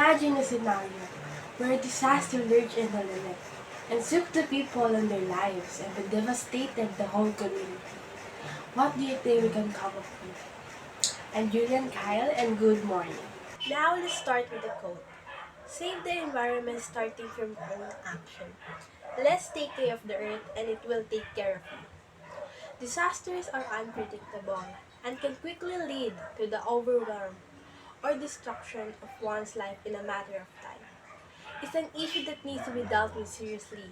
Imagine a scenario where a disaster lurched in the limit and took the people and their lives and devastated the whole community. What do you think we can come up with? I'm Julianne Kyle and good morning. Now let's start with the quote. Save the environment starting from your own action. Let's take care of the earth and it will take care of you. Disasters are unpredictable and can quickly lead to the overwhelm or destruction of one's life in a matter of time. It's an issue that needs to be dealt with seriously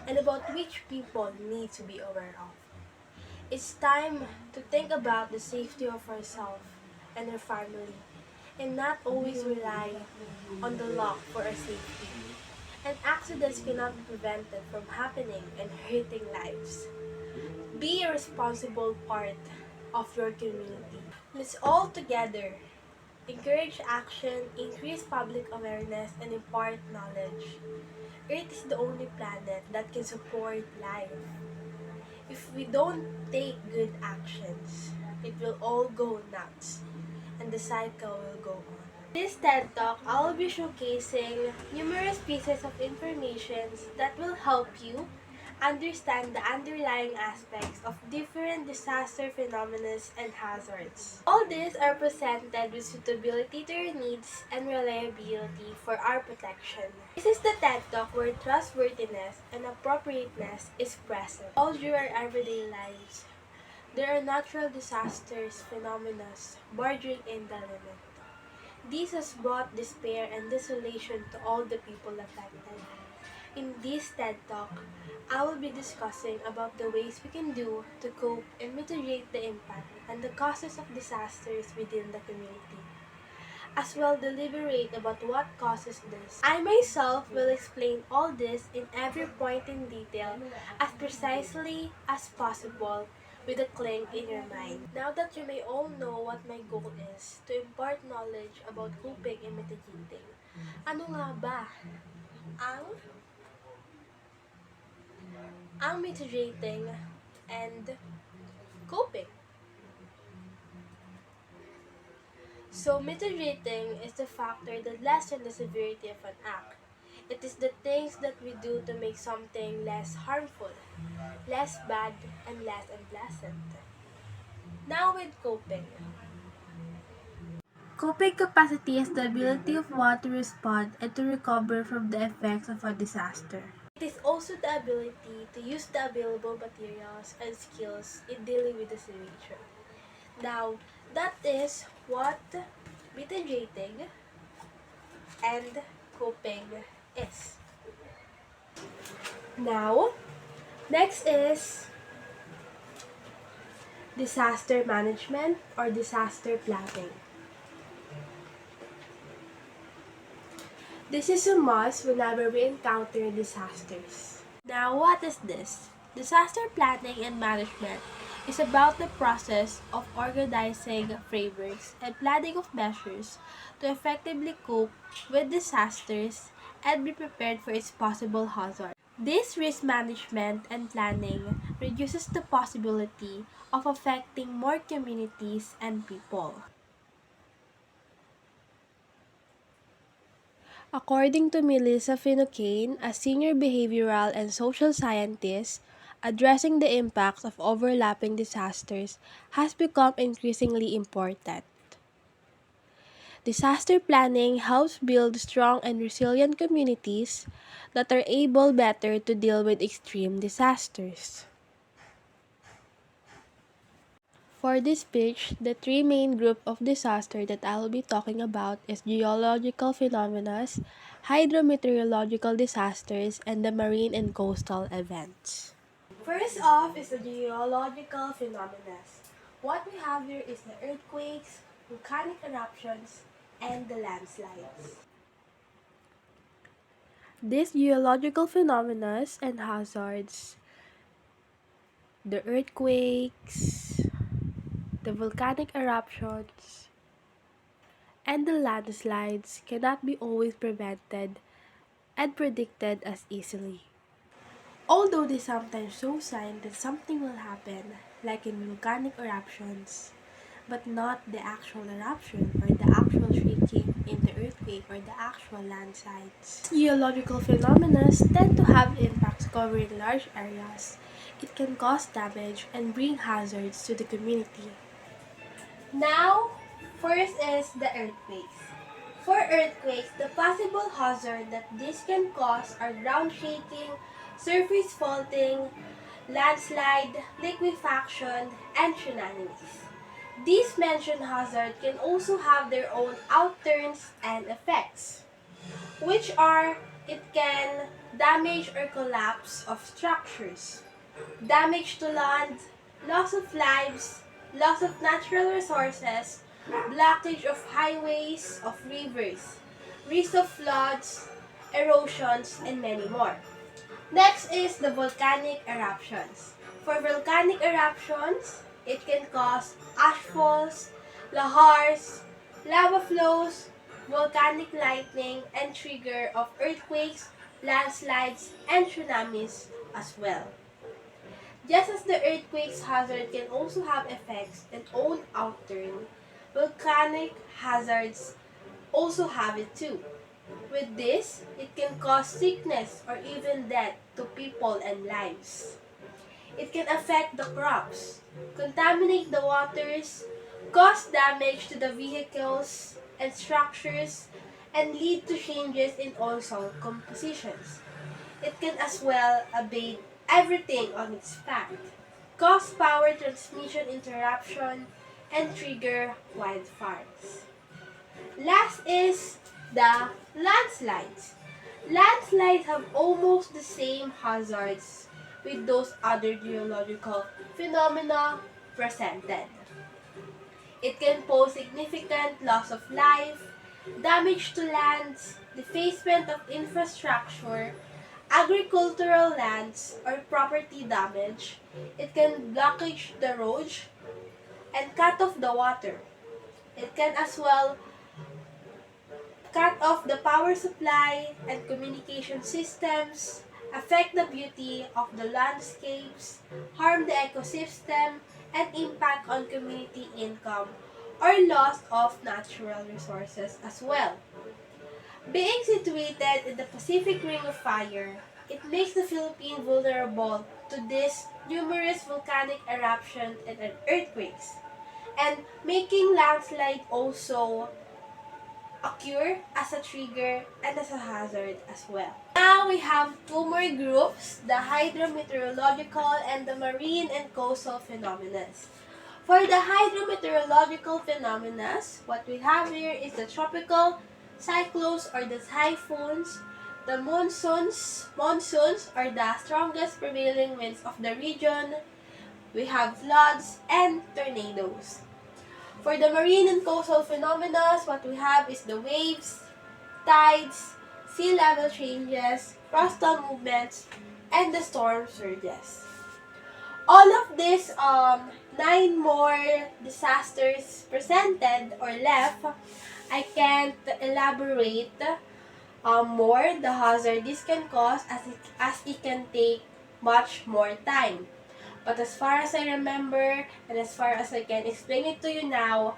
and about which people need to be aware of. It's time to think about the safety of ourselves and our family and not always rely on the law for our safety. And accidents cannot be prevented from happening and hurting lives. Be a responsible part of your community. Let's all together encourage action, increase public awareness, and impart knowledge. Earth is the only planet that can support life. If we don't take good actions, it will all go nuts, and the cycle will go on. This TED Talk, I'll be showcasing numerous pieces of information that will help you understand the underlying aspects of different disaster phenomena and hazards. All these are presented with suitability to your needs and reliability for our protection. This is the TED Talk where trustworthiness and appropriateness is present all through our everyday lives. There are natural disasters, phenomena bordering in the limit. This has brought despair and desolation to all the people affected. In this TED Talk, I will be discussing about the ways we can do to cope and mitigate the impact and the causes of disasters within the community, as well deliberate about what causes this. I myself will explain all this in every point in detail as precisely as possible with a clink in your mind. Now that you may all know what my goal is, to impart knowledge about coping and mitigating. Ano nga ba ang mitigating and coping? So mitigating is the factor that lessens the severity of an act. It is the things that we do to make something less harmful, less bad, and less unpleasant. Now with coping. Coping capacity is the ability of one to respond and to recover from the effects of a disaster. It is also the ability to use the available materials and skills in dealing with the situation. Now, that is what mitigating and coping is. Now, next is disaster management or disaster planning. This is a must whenever we encounter disasters. Now, what is this? Disaster planning and management is about the process of organizing frameworks and planning of measures to effectively cope with disasters and be prepared for its possible hazard. This risk management and planning reduces the possibility of affecting more communities and people. According to Melissa Finucane, a senior behavioral and social scientist, addressing the impacts of overlapping disasters has become increasingly important. Disaster planning helps build strong and resilient communities that are able better to deal with extreme disasters. For this speech, the three main groups of disaster that I will be talking about is geological phenomena, hydrometeorological disasters, and the marine and coastal events. First off is the geological phenomena. What we have here is the earthquakes, volcanic eruptions, and the landslides. These geological phenomena and hazards, the earthquakes, the volcanic eruptions, and the landslides cannot be always prevented and predicted as easily. Although they sometimes show signs that something will happen, like in volcanic eruptions, but not the actual eruption or the actual shaking in the earthquake or the actual landslides. Geological phenomena tend to have impacts covering large areas. It can cause damage and bring hazards to the community. Now, first is the earthquakes. For earthquakes, the possible hazard that this can cause are ground shaking, surface faulting, landslide, liquefaction, and tsunamis. These mentioned hazards can also have their own outturns and effects, which are it can damage or collapse of structures, damage to land, loss of lives, loss of natural resources, blockage of highways, of rivers, risk of floods, erosions, and many more. Next is the volcanic eruptions. For volcanic eruptions, it can cause ashfalls, lahars, lava flows, volcanic lightning, and trigger of earthquakes, landslides, and tsunamis as well. Just as the earthquake's hazard can also have effects and own outturn, volcanic hazards also have it too. With this, it can cause sickness or even death to people and lives. It can affect the crops, contaminate the waters, cause damage to the vehicles and structures, and lead to changes in ozone compositions. It can as well abate everything on its path, cause power transmission interruption, and trigger wildfires. Last is the landslides. Landslides have almost the same hazards with those other geological phenomena presented. It can pose significant loss of life, damage to lands, defacement of infrastructure, agricultural lands, or property damage. It can blockage the roads and cut off the water. It can as well cut off the power supply and communication systems, affect the beauty of the landscapes, harm the ecosystem, and impact on community income or loss of natural resources as well. Being situated in the Pacific Ring of Fire, it makes the Philippines vulnerable to these numerous volcanic eruptions and earthquakes, and making landslide also occur as a trigger and as a hazard as well. Now we have two more groups, the hydrometeorological and the marine and coastal phenomena. For the hydrometeorological phenomena, what we have here is the tropical cyclones or the typhoons, the monsoons are the strongest prevailing winds of the region. We have floods and tornadoes. For the marine and coastal phenomena, what we have is the waves, tides, sea level changes, coastal movements, and the storm surges. All of these 9 more disasters presented or left, I can't elaborate more the hazard this can cause as it can take much more time. But as far as I remember and as far as I can explain it to you now,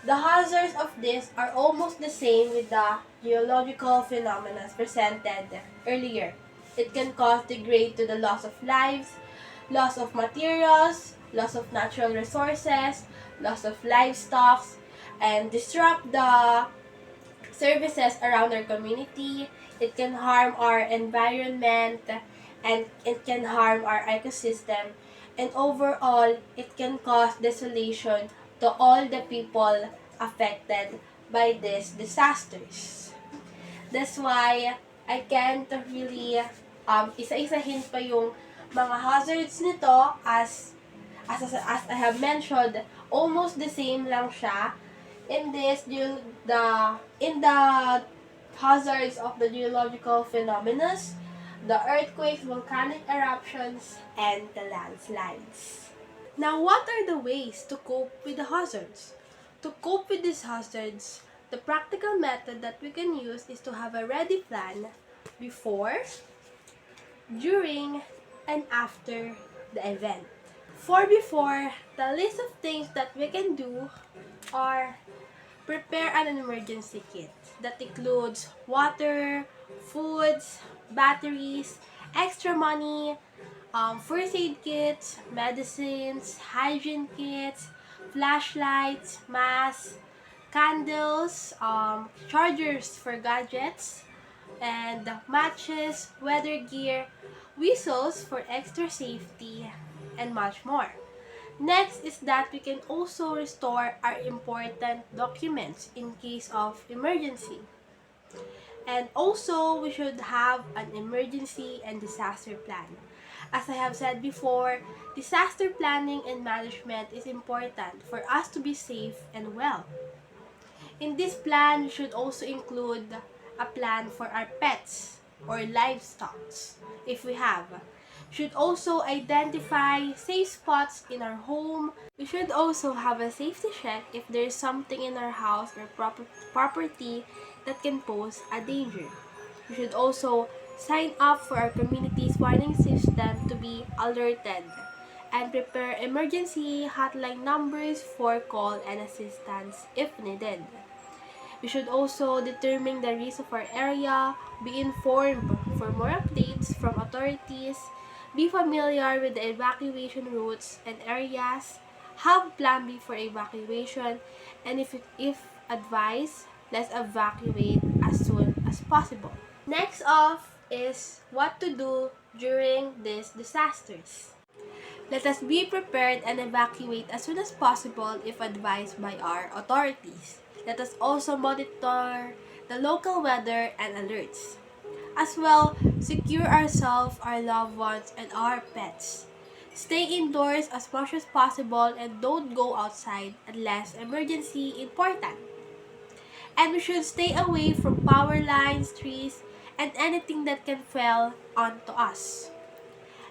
the hazards of this are almost the same with the geological phenomena presented earlier. It can cause degrade to the loss of lives, loss of materials, loss of natural resources, loss of livestock, and disrupt the services around our community. It can harm our environment and it can harm our ecosystem. And overall, it can cause desolation to all the people affected by these disasters. That's why I can't really isa-isahin pa yung mga hazards nito as I have mentioned, almost the same lang siya. In the hazards of the geological phenomena, the earthquakes, volcanic eruptions, and the landslides. Now, what are the ways to cope with the hazards? To cope with these hazards, the practical method that we can use is to have a ready plan before, during, and after the event. For before, the list of things that we can do are prepare an emergency kit that includes water, foods, batteries, extra money, first aid kits, medicines, hygiene kits, flashlights, masks, candles, chargers for gadgets, and matches, weather gear, whistles for extra safety, and much more. Next is that we can also restore our important documents in case of emergency. And also, we should have an emergency and disaster plan. As I have said before, disaster planning and management is important for us to be safe and well. In this plan, we should also include a plan for our pets or livestock if we have. Should also identify safe spots in our home. We should also have a safety check if there is something in our house or property that can pose a danger. We should also sign up for our community's warning system to be alerted and prepare emergency hotline numbers for call and assistance if needed. We should also determine the risk of our area, be informed for more updates from authorities, be familiar with the evacuation routes and areas, have plan B for evacuation, and if advised, let's evacuate as soon as possible. Next off is what to do during these disasters. Let us be prepared and evacuate as soon as possible if advised by our authorities. Let us also monitor the local weather and alerts. As well, secure ourselves, our loved ones, and our pets. Stay indoors as much as possible and don't go outside unless emergency important. And we should stay away from power lines, trees, and anything that can fall onto us.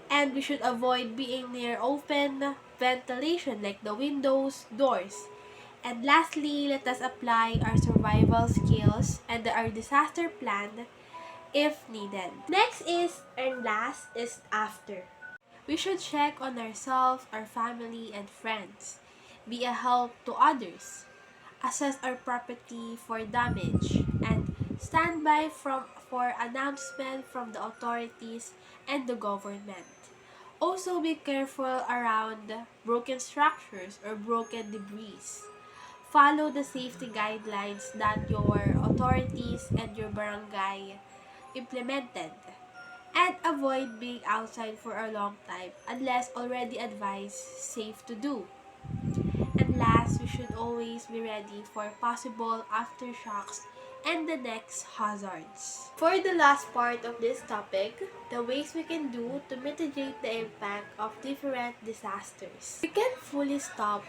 And we should avoid being near open ventilation like the windows, doors. And lastly, let us apply our survival skills and our disaster plan if needed. Next is, and last is after. We should check on ourselves, our family, and friends. Be a help to others. Assess our property for damage and stand by for announcement from the authorities and the government. Also be careful around broken structures or broken debris. Follow the safety guidelines that your authorities and your barangay implemented. And avoid being outside for a long time unless already advised safe to do. And last, we should always be ready for possible aftershocks and the next hazards. For the last part of this topic, the ways we can do to mitigate the impact of different disasters. We can fully stop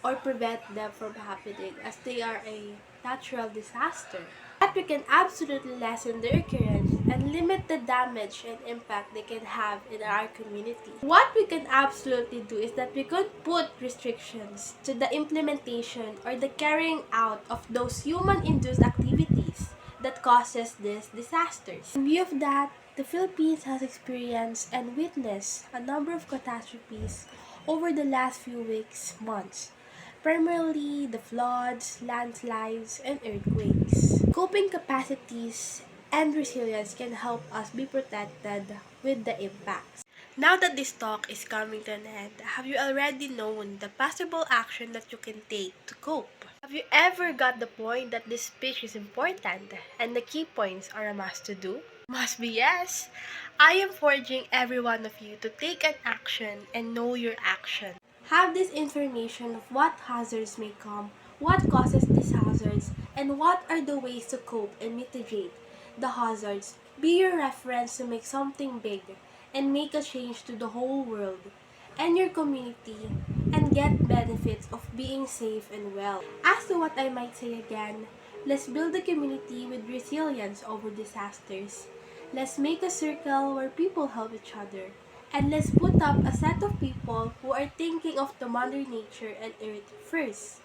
or prevent them from happening as they are a natural disaster. But we can absolutely lessen their occurrence and limit the damage and impact they can have in our community. What we can absolutely do is that we could put restrictions to the implementation or the carrying out of those human-induced activities that causes these disasters. In view of that, the Philippines has experienced and witnessed a number of catastrophes over the last few weeks, months. Primarily the floods, landslides, and earthquakes. Coping capacities and resilience can help us be protected with the impacts. Now that this talk is coming to an end, have you already known the possible action that you can take to cope? Have you ever got the point that this speech is important and the key points are a must to do? Must be yes! I am forging every one of you to take an action and know your action. Have this information of what hazards may come, what causes these hazards, and what are the ways to cope and mitigate the hazards. Be your reference to make something big and make a change to the whole world and your community and get benefits of being safe and well. As to what I might say again, let's build a community with resilience over disasters. Let's make a circle where people help each other. And let's put up a set of people who are thinking of the mother nature and earth first.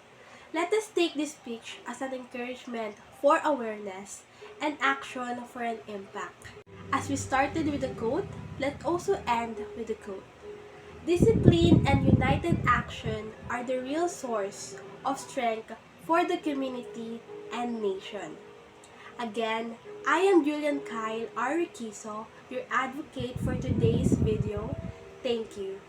Let us take this speech as an encouragement for awareness and action for an impact. As we started with a quote, let's also end with a quote. Discipline and united action are the real source of strength for the community and nation. Again, I am Julianne Kyle R. Riquizo, your advocate for today's video. Thank you.